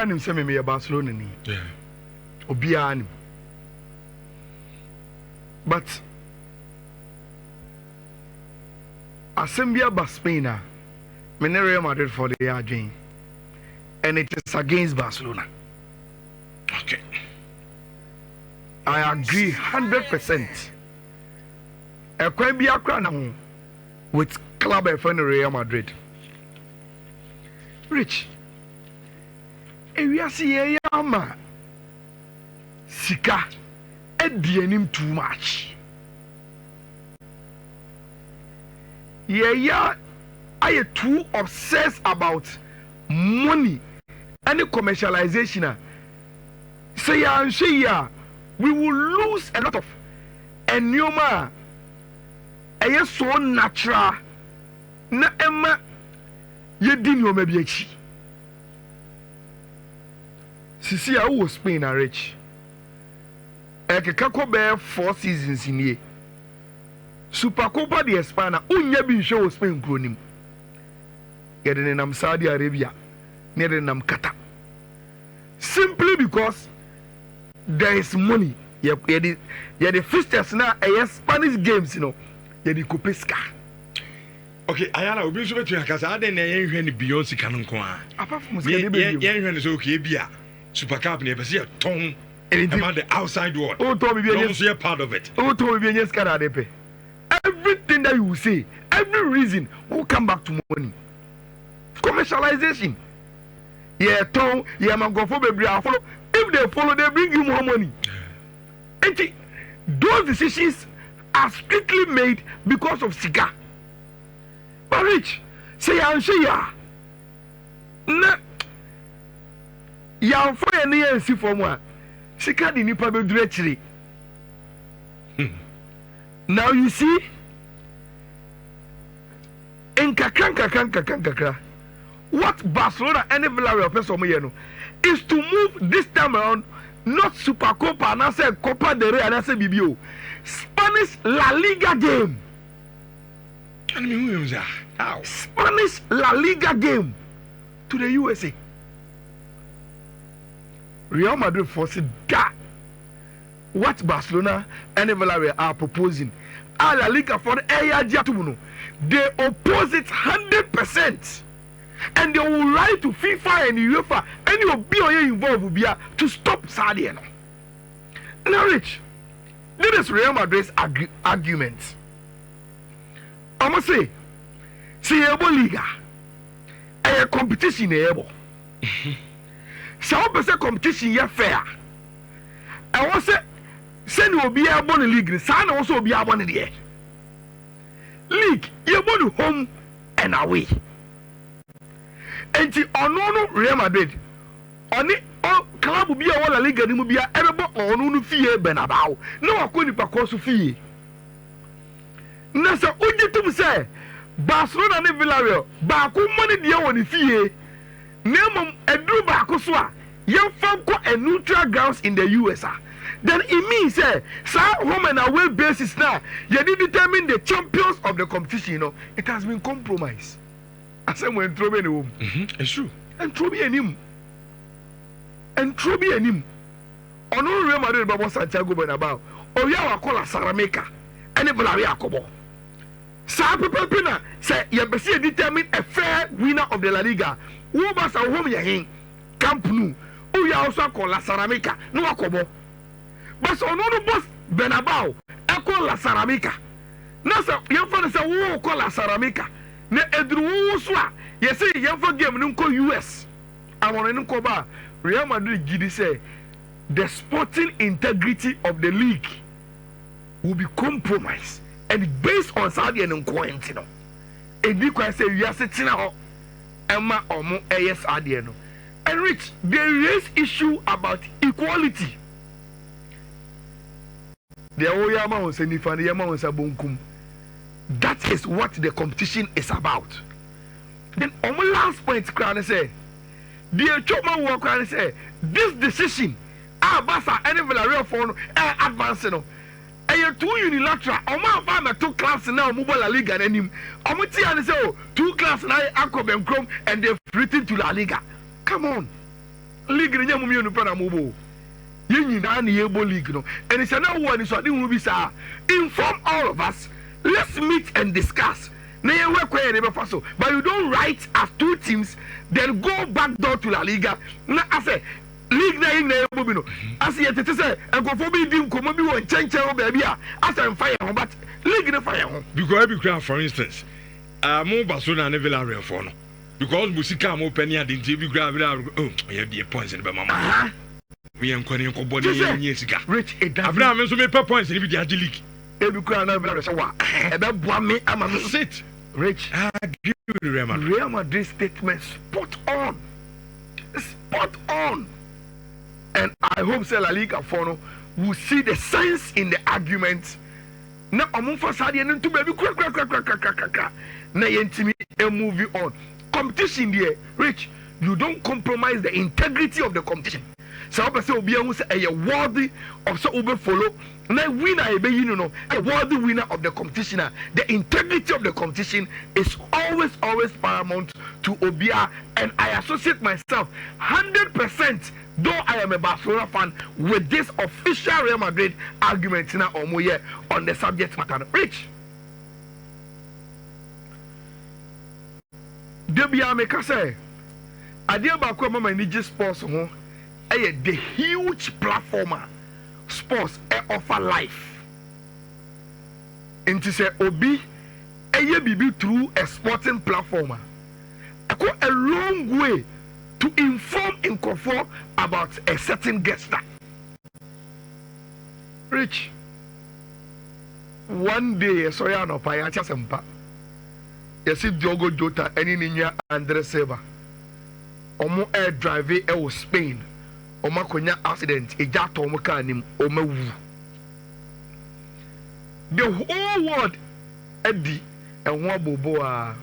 nim se me Barcelona ni. Yeah. Obiara nim. But Assembia ba Spain Real Madrid for the Argentine, and it is against Barcelona. Okay. I agree 100%. A quite be a crown with club of Real Madrid. Rich. If we are seeing Yama Sika him too much. Yeah, I am too obsessed about money and the commercialization. Say ya, we will lose a lot of enoma. It's so natural. Na Emma, you didn't know maybe a chi. Sisi I was Spain a rich. Ekekako be 4 seasons in ye. Super Copa de España, unya bin show Spain kronim. Yede nam Saudi Arabia, yede nam Qatar. Simply because there is money. Yede fixtures na Spanish games, you know. Yede kupeska. Okay, Ayala, obi so betu akasa ade na yen hwe ni Beyonce kanon ko a. Apart from yen hwe ni so okay bia. Super Cup ni e be se ton about the outside world. Oh, Tommy, be a part of it. Oh, Tommy, be yes, Karadepe. Everything that you will say, every reason will come back to money. Commercialization. Yeah, Tom, yeah, man, go for baby. Follow. If they follow, they bring you more money. And those decisions are strictly made because of cigar. But rich, say I'm sure ya. Na, ya for any and see for one. Cigar di nipa be directly. Now you see, in kakra, what Barcelona and Villarreal person is to move this time around, not Super Copa and I say Copa del Rey and I say BBO, Spanish La Liga game. I mean, who is that? How? Spanish La Liga game to the USA. Real Madrid forced that. What Barcelona and Villarreal are proposing, La Liga for the they oppose it 100%, and they will write to FIFA and UEFA and you will be involved to stop Saudi. Now, Rich, this is Real Madrid's argument. I must say, Liga, a competition able. Some percent competition is fair. I want to say. Send you be a bonny league, son also be a bonny there. League, you go home and away. And the unknown Real Madrid, on it, all club will be a wall league and will be a everybody on no fear Benabao. No, I couldn't pass to fee. Nasa, what did you say? Barcelona and Villarreal, Baku money the only fee. Name a drew Bakoswa, young folk and neutral grounds in the USA. Then it means home and away basis now you did determine the champions of the competition. You know, it has been compromised. I said when Trobe in home. It's true. And Trobe and him. And Trobe and him. On all Real Madrid about Santiago Bernabeu. Oh yeah, I call a Sarameka. And Villarreal Kobo. Sa Pepina say you be determine a fair winner of the La Liga. Who was our home yahin? Camp Nou. Oh yeah, also call La Sarameka. No Kobo. But on no boss Benabao, echo La Ceramica. Nasa, your father said, who call La Ceramica? Ne Edru Swa, yes, you for game Nunco US. I want to know Real Madrid Gidi say the sporting integrity of the league will be compromised and based on Saudi and Quentino. And you can say, you are sitting out Emma or more AS Adiano. And Rich, they raise issue about equality. That is what the competition is about. Then on my last point, Crown say, the Choma walk and say, this decision, Basa and Villarreal for advancing. And you're too unilateral. My farmer 2 classes now, Mobile La Liga and him. I'm say, 2 classes now, Akobem Chrome, and they've written to La Liga. Come on. league ni nyamu mienu pa na mobo yen nyina na yebo league no and it's now one so ade hu bi sa inform all of us, let's meet and discuss na ye work where they be so but you don't write as two teams then go back door to La Liga na ase league na yin na yebo bi no ase ye tete say enkofo bi di nkomo bi won chenchen o ba bi a ase fire ho but league no fire ho because every crowd for instance mo Barcelona and Villarreal for no because musika mo penny adinti bi crowd oh yeah be points in be mama we enkwani ko body yen sika rich it does abna me so me points in bi di agi league ebi crowd na Villarreal say wa e be boa me ama me sit rich agree with Real Madrid statement spot on and I hope say La Liga for will see the sense in the argument na omo for sade no to baby kra na yentimi and moving on competition there rich you don't compromise the integrity of the competition so obi say obi ehun say a worthy of so obi follow na winner e be you know a worthy winner of the competition the integrity of the competition is always paramount to obia and I associate myself 100% though I am a Barcelona fan with this official Real Madrid argument na omoye on the subject matter rich debia me ka say adia ba ko mama ni sports ho the huge platform sports offer life into say obi bibi through a sporting platform go a long way to inform Nkofo about a certain guest star rich one day so ya no pa ya chasempa you see Diogo Jota any ninya Andre Silva omo air drive e Spain omo konya accident e ja to omo car nim omo wu the whole world edi and one bobo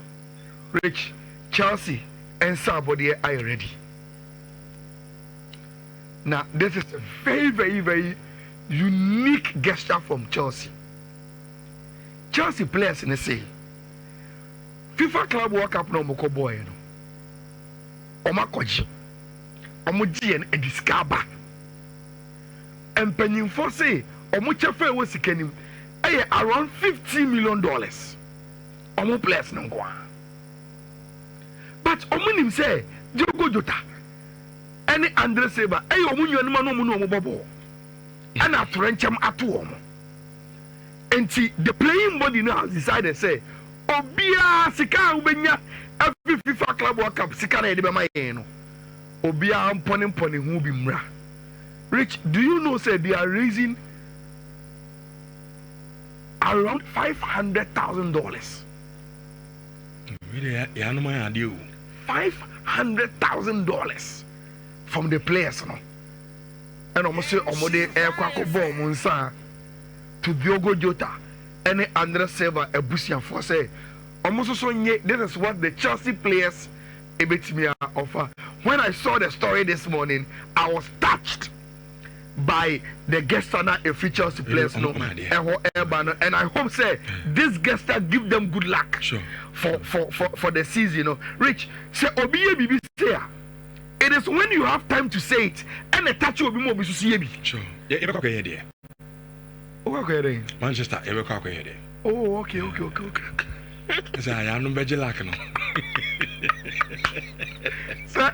rich Chelsea and somebody are ready now this is a very unique gesture from Chelsea players in say FIFA Club World Cup no moko boy no omakoji omugien ediskaba empanyin for say omuchefe we sikanim around $50 million omo players no kwa but omunim say Diogo Jota any Andre Silva omunyanuma no omu no omobobo and atrenchem ato omo enti the playing body now has decided say obia sika ubenya every FIFA Club World Cup sika na yede be ma yen no obia mpone hu bi mra rich do you know say they are raising around $500,000 really ya no man adio $500,000 from the players no and almost say omode ekwa ball munsa to Diogo Jota any Andre Silva ebusia for say almost so nye this is what the Chelsea players ebetimi offer. When I saw the story this morning I was touched by the guest star a free Chelsea players no and I hope say this guest star give them good luck for the season you know rich say obiye bibi say it is when you have time to say it and the touch obi mo bi so see bi sure e be kwa here there okay Manchester e be kwa here there oh okay say ya no beje luck no sir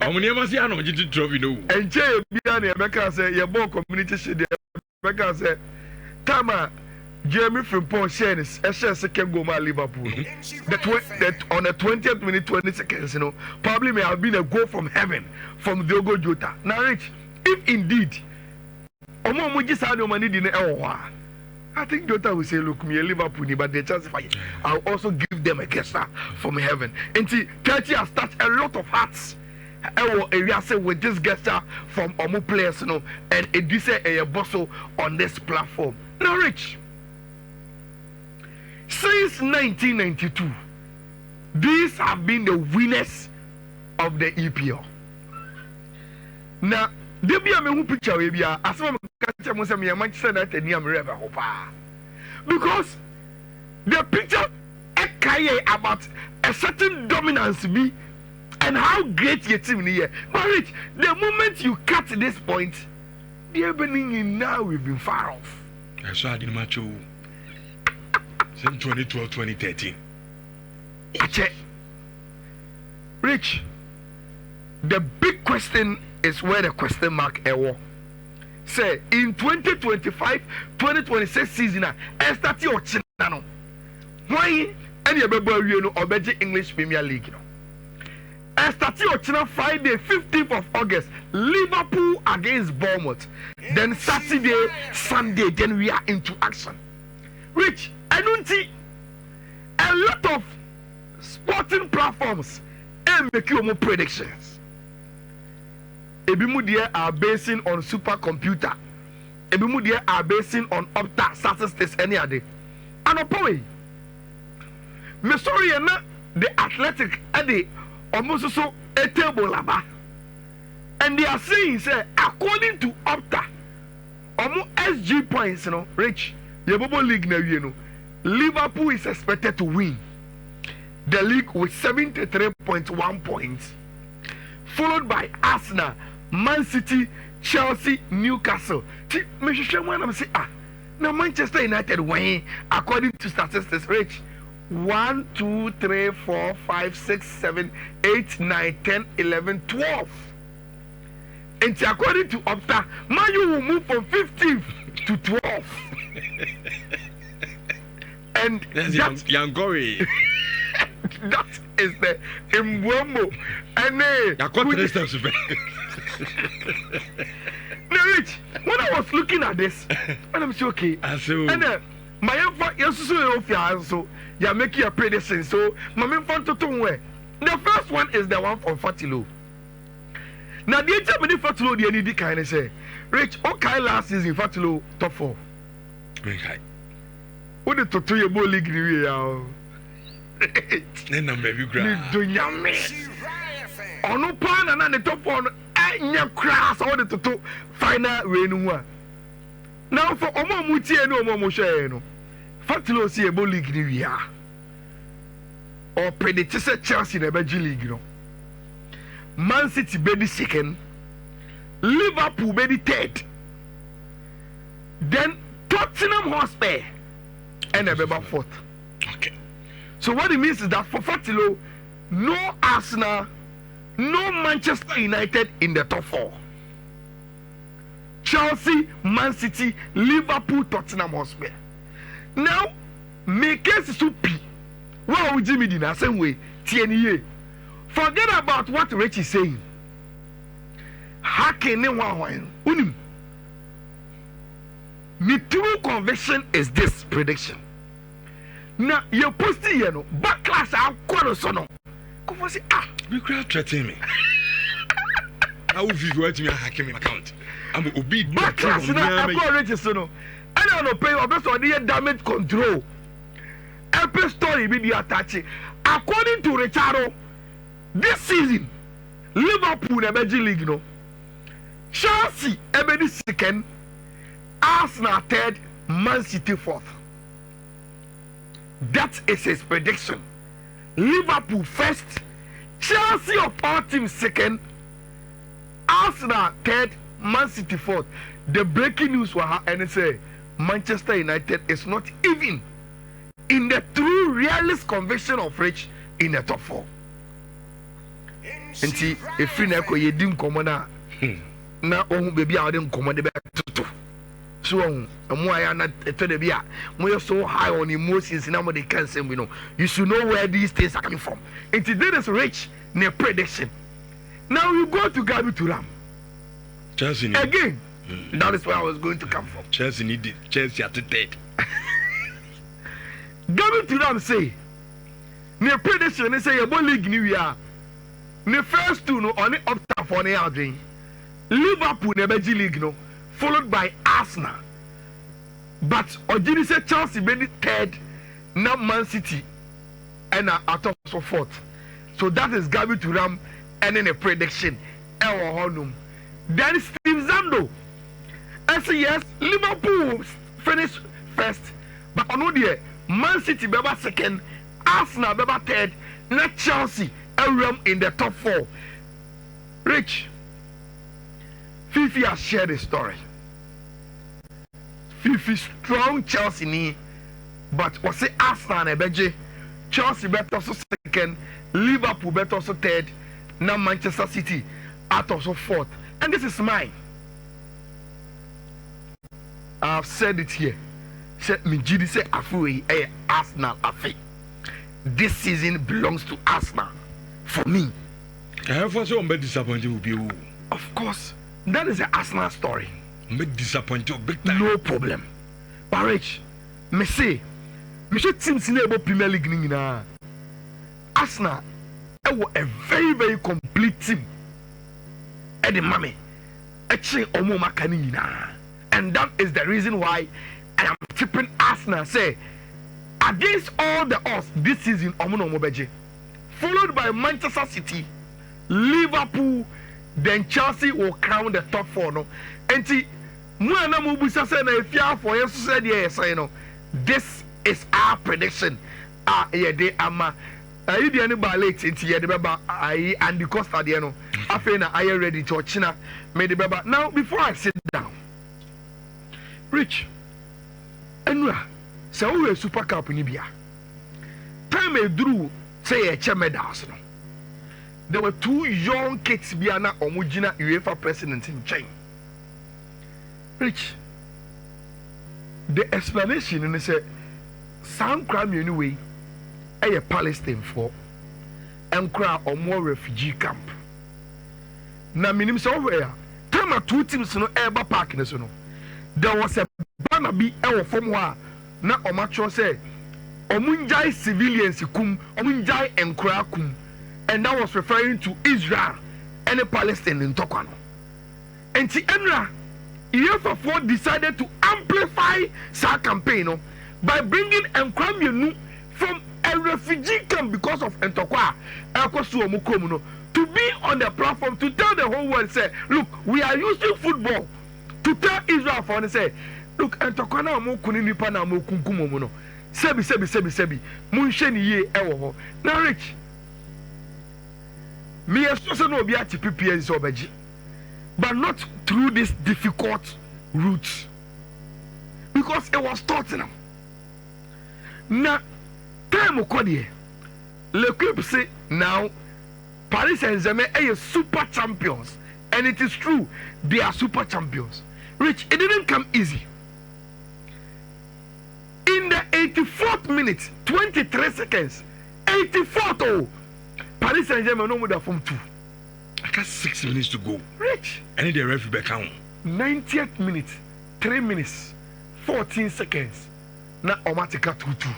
omuni ma see ano gidi trophy no enche bia na Emeka say your ball community shade Emeka say tama Jeremy Frimpong shares a second goal at Liverpool. That on the 20th minute, 20 seconds, you know, probably may have been a goal from heaven from Diogo Jota. Now, Rich, if indeed, I think Jota will say, look, me a Liverpool, but they chance I'll also give them a guest from heaven. And see, Turkey has touched a lot of hearts. Area say with this guest from Omo players, you know, and it is a bosso on this platform. Now, Rich. Since 1992, these have been the winners of the EPL. Now, there be a me who picture we be a as me catch me say me Manchester United near me ever hopa. Because the picture about a certain dominance be and how great your team here. But Rich, the moment you cut this point, the evening now we've been far off. I saw the match since 2012, 2013. Rich, the big question is where the question mark ever. Say in 2025-2026 season, I start your channel. Why any of English Premier League? I start your channel Friday, 15th of August, Liverpool against Bournemouth. Then Saturday, Sunday, then we are into action. Rich, I don't see a lot of sporting platforms and make you more predictions. Ebimudia are basing on supercomputer. Ebimudia are basing on Opta statistics any other. And apparently, me sorry na the athletic and almost so a table laba. And they are saying say according to Opta, SG points, Rich, the Bobo League now, Liverpool is expected to win the league with 73.1 points, followed by Arsenal, Man City, Chelsea, Newcastle. Now Manchester United win according to statistics. Rich, 1, 2, 3, 4, 5, 6, 7, 8, 9, 10, 11, 12. And according to Opta, Man U will move from 15th to 12th. And that's Yangori. That is the Mbwambo. And Rich, when I was looking at this, and I'm saying, okay, and my infant, you're making a prediction. So, my infant to the first one is the one from Fatilo. Now, the entire Fatilo, the ND kind of say, Rich, okay, last season, Fatilo top 4. Okay. What did to your ball league? Then I'm baby grand. On no pan and the top 4. Nya class all the to final rain. Now for Omo Muti and Omo Share no. Fatilo see a ball league ni we are. Or predecessor Chelsea in the Belgian league, Man City be the second, Liverpool be the third. Then Tottenham Hotspur and a better fourth. Okay. So what it means is that for Fatilo, no Arsenal, no Manchester United in the top 4. Chelsea, Man City, Liverpool, Tottenham Hotspur. Now, make case to P. What would Jimmy do? The same way, TNA. Forget about what Rich is saying. Hacking unim. My true conviction is this prediction. Now, you're posting here, backlash, I'll call us on. You can't threaten me. I will be writing me a hacking account. I'm a big backlash. I'm register. I don't know, pay your best on the damage control. Every story will be attached. According to Richardo, this season, Liverpool in the Belgian league, Chelsea the second, Arsenal third, Man City fourth. That is his prediction. Liverpool first, Chelsea of all teams second, Arsenal third, Man City fourth. The breaking news was and say Manchester United is not even in the true realist conviction of Rich in the top 4. And see, if you never you didn't come on now, baby, I didn't come on the back to. So, and why are not we're so high on emotions and nobody can say, you should know where these things are coming from. And today is Rich near prediction. Now you go to Gabi Turam. Chelsea again. That is where I was going to come from. Chelsea needed Chelsea at the third. Gabi Turam say, near prediction, they say, your ball league new year. The first two no on the up top on the outring. Liverpool in the Belgian league no. Followed by Arsenal. But Ojini said Chelsea made it third, now Man City, and at so fourth. So that is Gabi Turam and then a prediction. Then Steve Zando. I say yes, Liverpool finished first, but on the Man City beba second, Arsenal beba third, not Chelsea Aram in the top 4. Rich, Fifi has shared a story. Fifi strong Chelsea ni, but was it Arsenal and Beje? Chelsea better so second, Liverpool better so third, now Manchester City out also fourth. And this is mine. I've said it here. Said me Gidi say Afu Arsenal Afi. This season belongs to Arsenal for me. I have also been disappointed with you. Of course, that is the Arsenal story. I'm disappointed big time. No problem. But Rich, me say, me should team sinable Premier League ni na. Arsenal, a very very complete team. Eddie Mame, actually omo makani na. And that is the reason why I am tipping Arsenal say against all the odds this season omo beje. Followed by Manchester City, Liverpool, then Chelsea will crown the top 4 no. Enti Mwana Mubusa say na ifia for yes said yes you know. This is our prediction. Yeah they ama I dey any late into the beba and the Costa there no. Afa na I ready to China made the beba. Now before I sit down, Rich, Enra, say we Super Cup ni bia. Time e drew say a medals no. There were 2 young kids biana omugina UEFA president in China. Rich, the explanation is say some crime anyway a Palestine for and cry or more refugee camp. Now minim somewhere time 2 teams no ever park in no. There was a banner be our from where na omacho say omunjai civilians kum omunjai enkra kum, and that was referring to Israel and Palestine in Tokano. And the Enra UEFA 4 decided to amplify that campaign no, by bringing Nkwamyenu from a refugee camp because of Ntokwa no, to be on the platform to tell the whole world say, look, we are using football to tell Israel for and say, look, Ntokwa na mo kuni nipa na mo kunkumo no. Sebi munsheni ye ewo. Now Rich, me also no be at PSG obeji, but not through this difficult route, because it was Tottenham. Now, time okodi, le club say now Paris Saint-Germain are super champions, and it is true they are super champions. Rich, it didn't come easy. In the 84th minute, 23 seconds, 84th oh, Paris Saint-Germain no more than from 2. I got 6 minutes to go. Rich. I need the referee back home. 90th minute, 3 minutes, 14 seconds. Now Omatica 2-2.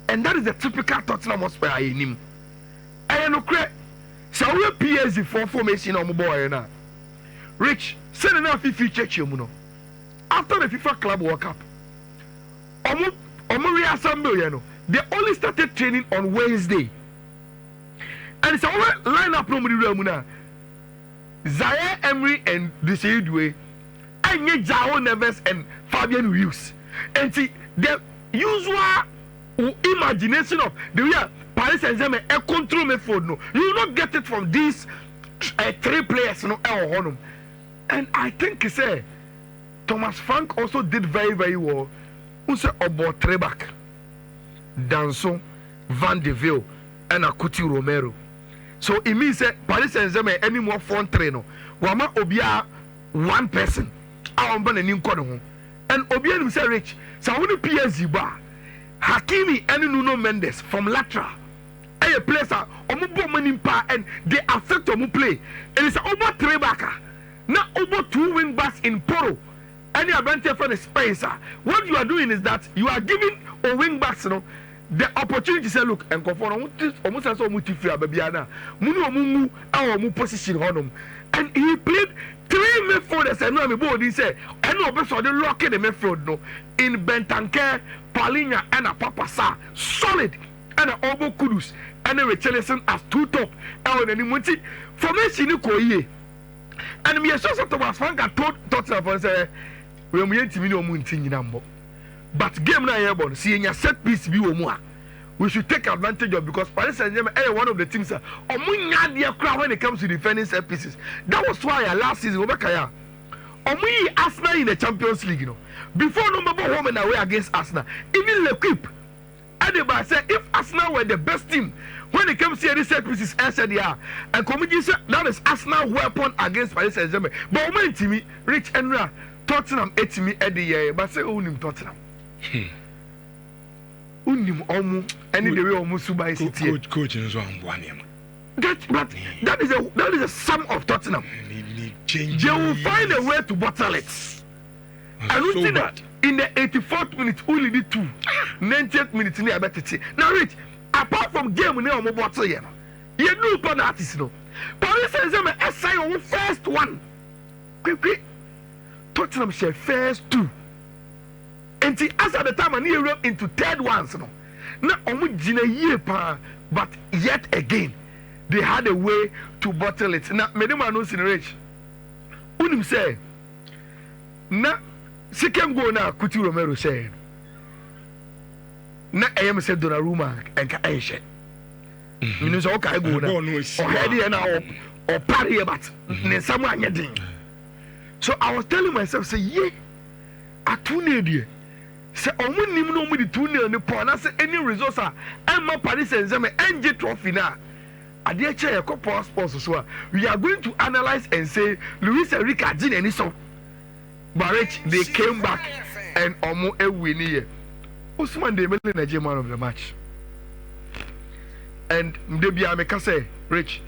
And that is the typical Tottenham Hotspur I name. I know correct. So we PSG 4 formation on my boy now. Rich, send enough FIFA check you know. After the FIFA Club World Cup, they only started training on Wednesday. And it's our lineup no Zaire Emery and Desiree and Jao Neves and Fabian Ruiz. And see the usual imagination of the way Paris Saint-Germain a control method no. You will not get it from these 3 players no. And I think Thomas Frank also did very very well. Who say about Trebak, Danson, Van de Ville, and Akuti Romero. So it means that Paris Saint-Germain any more front trainer. Wama Obia 1 person. I am born a new corner. And Obia say Rich. So when the PSG bar Hakimi and Nuno Mendes from Latra. A place Omubo Manimpa and they affect Omu play. And it's over Trebaka. Now over 2 wing backs in Poro. Any advantage for the space. What you are doing is that you are giving a wing backs the opportunity to say, look, and conform almost as almost if you are babyana, Munu our position honum. And he played 3 midfielders and no board. He said, I know best for the lock in the midfield no in Bentancur, Paulinha, and a Papasa, solid, and a Obo Kudus, and a Richarlison as 2 top. And then he formation you koye. And me so Thomas Frank told Tottenham and say, we are to me no muntin number. But game na yebon, see your set piece be omua. we should take advantage of, because Paris Saint-Germain is one of the teams that when it comes to defending set pieces. That was why last season Arsenal in the Champions League, before number home and away against Arsenal, even L'Equipe, Adeba said if Arsenal were the best team when it comes to any set pieces, said and committee said that is Arsenal weapon against Paris Saint-Germain. But when to me, Rich Enra, Tottenham ate me at the year, but say unim Tottenham. Unim omu any the way almost by City. Coach is one one. That is a sum of Tottenham. They will find a way to bottle it. And we see that in the 84th minute, only the 90th minute in the ability. Now, Rich, apart from game, we know bottle here. You know, penalties, no. Paris Saint-Germain, SI on first one. Quick. Tottenham share first two. And as at the time, I need to into third ones, no. Now, on Gina year, but yet again, they had a way to bottle it. Now, Medema knows in Rich. Unim say, na second goal na Kuti Romero say, na AM said Donnarumma and Kaeshe. You know, okay, go na. Or heady na or party but someone yet. So I was telling myself, say, yeah, a 2-0. Say, omu nim no mu di 2-0 ni po na say any results are Emma Paris Saint-Germain NG trophy na. Adeɛ kyɛ yɛ kɔ sports so a we are going to analyze and say Luis Enrique agye n'ani so. But Rich, they came back and omo win here. Ousmane Dembele na man of the match. And Mdebi Ameka say, Rich,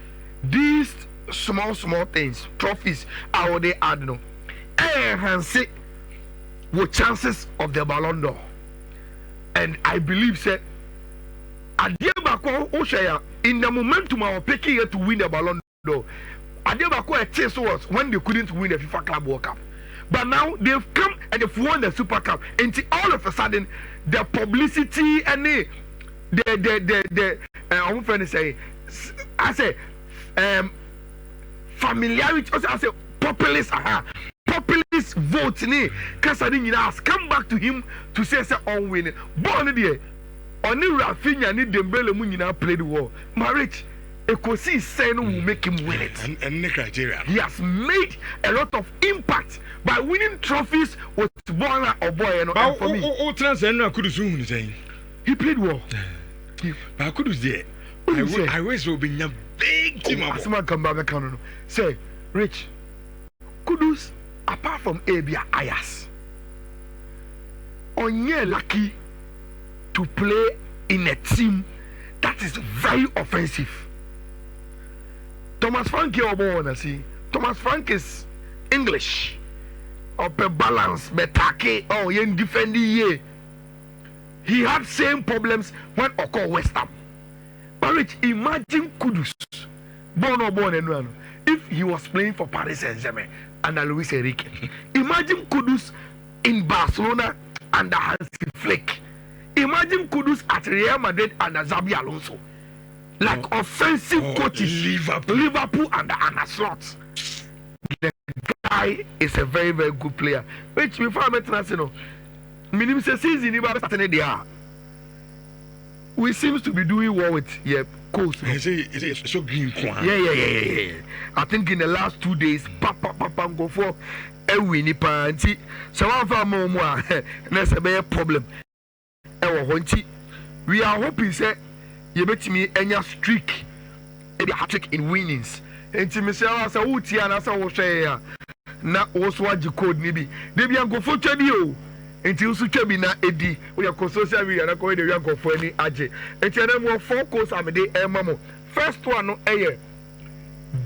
these small things, trophies, how they add no. Enhance with chances of the Ballon d'Or. And I believe say Adiabako Oshaya in the momentum of picking here to win the Ballon d'Or. Adiabako a chase was when they couldn't win the FIFA Club World Cup. But now they've come and they've won the Super Cup. And all of a sudden, the publicity and the I'm trying to say, I say, familiarity. I say, populist vote ni. Kasadin has come back to him to say on winning. Born there. Only Rafinha ni Dembele mu nyina played war. Marriage, Ekosi Seno will make him win it. And the criteria. He has made a lot of impact by winning trophies with Bona or boy. And for me, transcend could soon say he played well. But I could say, I wish will be a big team. Someone come back and say, Rich, Kudus, apart from Abia Ayas, Onye lucky to play in a team that is very offensive. Thomas Frank see. Thomas Frank is English. Upper balance, betake, yen defending ye. He had same problems when occur West Ham. But Rich, imagine Kudus, born and run, if he was playing for Paris Saint-Germain and Luis Enrique. Imagine Kudus in Barcelona under Hansi Flick. Imagine Kudus at Real Madrid under Xabi Alonso. Like offensive coaches, Liverpool under Anna Slot. The guy is a very, very good player. Which before I met Nassino, minimum season, we seems to be doing well with coach. It's so green. Yeah. I think in the last 2 days, Papa go for a winnie panty. So one for more, there's a big problem. We are hoping say you bet me any streak, maybe a hat-trick in winnings. And to Michelle as a Uti and as a Oshaya. Now also what you code maybe. They be go for Chadio. Until Suchabi na Eddie, we are social media and going to go for any AJ. And tell them more 4 course I'm a day mamo. First one no air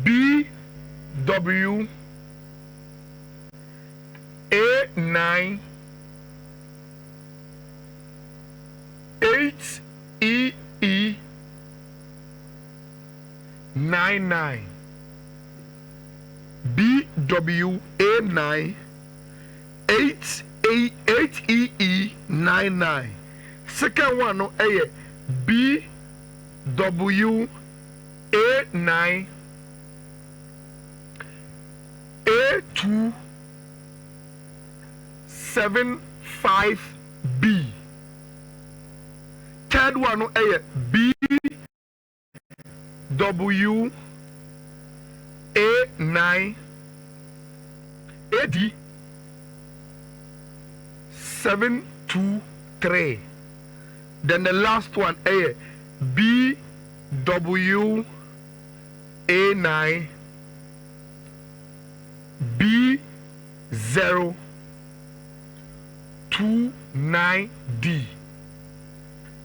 BW A9 8EE 99 BWA9 8EE 99. Second one no BWA9 A2 75B. third one no B W A9 AD 723. Then the last one B W A9 B029D.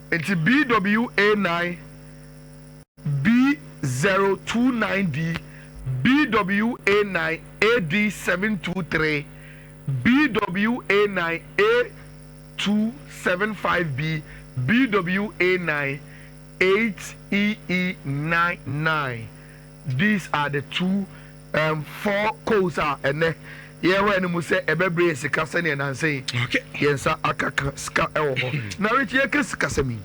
It's BWA9 B029D BWA9 AD723 BWA9 A275B BWA9 8EE99. These are the four codes and yeah, when you say a baby is a cassin and say, okay, yes, I can ska. Now, it's a cassin.